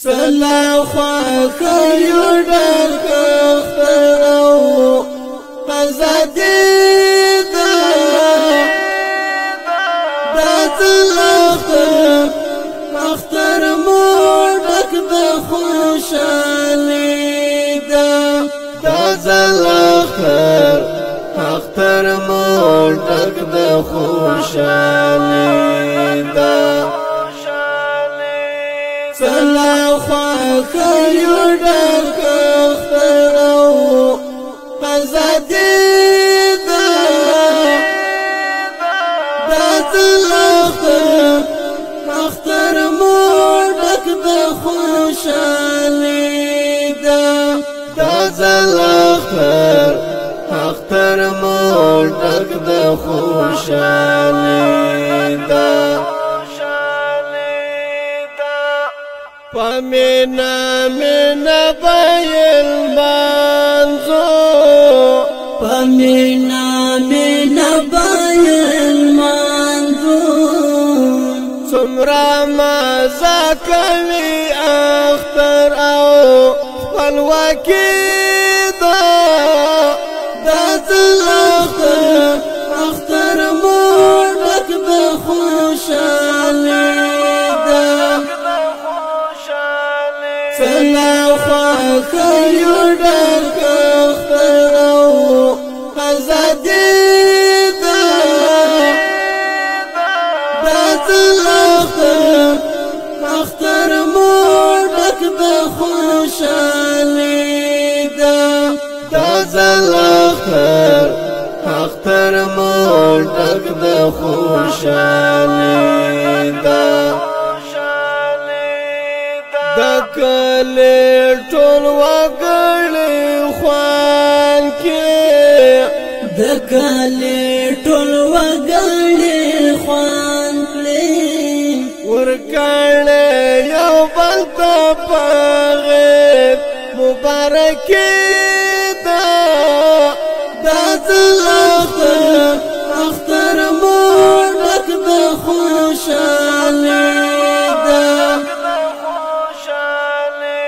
سلا خواکر یو ډک اختر او ازادي دا سلا اختر مو ډک د خوشالي دا سلا اختر مو ډک د خوشالي سلا خواکر یو ډک اختر او ازادي دا سلا اختر مو ډک د خوشالي دا سلا اختر مو ډک د خوشالي پمینا مینا بایل مانزو پمینا مینا بایل مانزو سمرا مازا کوي اختر او خپلواکي دا اختر مو ډک د خوشالي سلا خواکر یو ډک اختر او ازادي دا سلا اختر مو ډک د خوشالي دا سلا اختر مو ډک د خوشالي دکلی ټول وګړي خوان کې دکلی ټول وګړي خوان کړي ورکړې یو بل ته پغې مبارکي دا سلا اختر مو ډک د خوشالي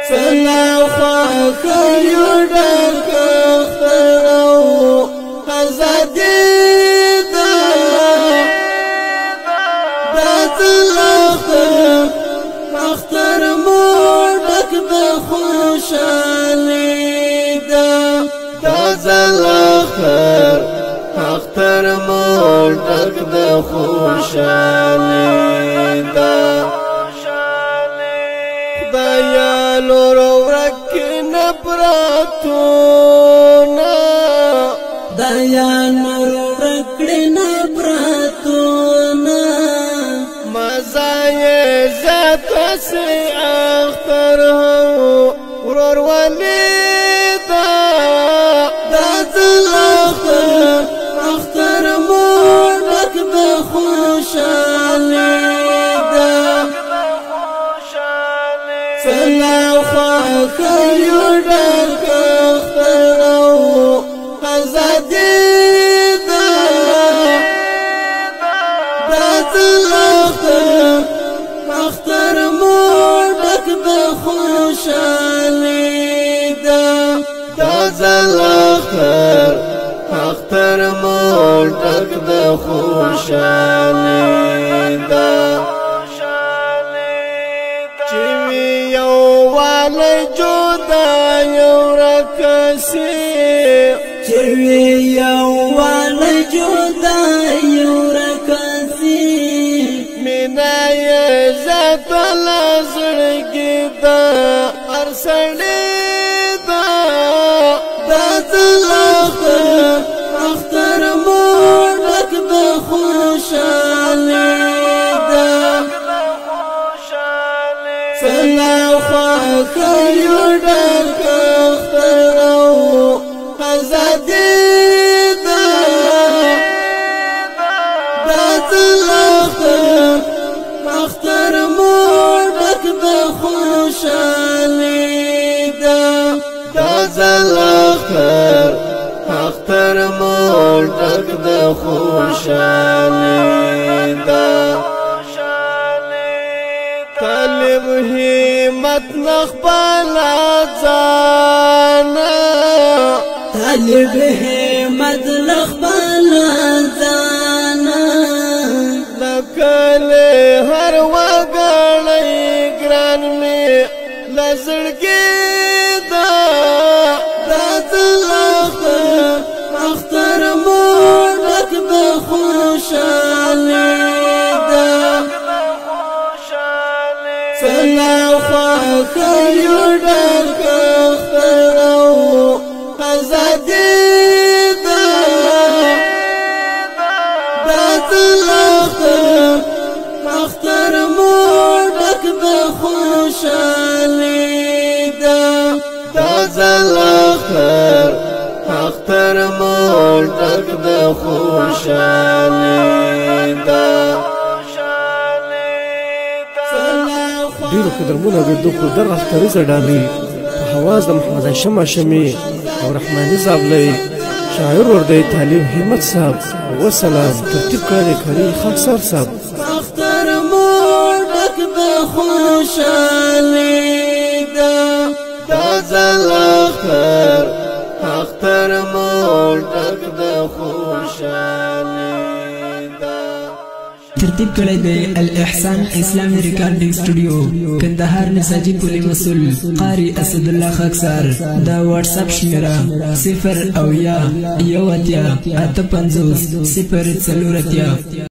سلا خواکر یو ډک اختر او ازادي دا سلا اختر مو ډک د خوشالي دا سلا اختر مو ډک د خوشالي خدایا لور ورک نبراتونا دایا نور ورک نبراتونا مزای ذات سے اختر ورور ولی دا سلا اختر مو ډک د خوشالي سلا خواکر یو ډک اختر او ازادي دا سلا اختر مو ډک د خوشالي دا سلا اختر مو ډک د خوشالي جودا یو رکسی چوی یو والا جودا یو رکسی مینا یې ذات لزړګي دا ارسړې دا سلا اختر مو ډک د خوشالي سلا خواکر یو ډک اختر او ازادي دا سلا اختر مو ډک د خوشالي دا سلا اختر مو ډک د خوشالي طالب هی همت نخبل ځانا طالب همت نخبل ځانا لکله هر وګړی ګران می لزړګي دا اختر موړک د خوشالي دا سلاخه خيو ډک اخترو ازادي دا اختر موړک د خوشالي دا زلاخر اختر موړک د خوشالي دا ډیرو قدرمنو اوریدونکو دغه اختري ډالۍ په حواس د محمد هاشم هاشمي او رحماني زابلۍ شاعر ورده طالب همت صاحب وسلام ترتیب کړی خاکسار صاحب اختر موړک د خوشالي دا زلاخر اختر موړک د خوشالي دا ترتیب کړی دی الاحسان اسلامی ریکارډینګ سټوډیو کندهار نساجي پولی مسؤل قاری اسد الله خاکسار دا واتس اپ شمیره 0 او یا 1 850 0 4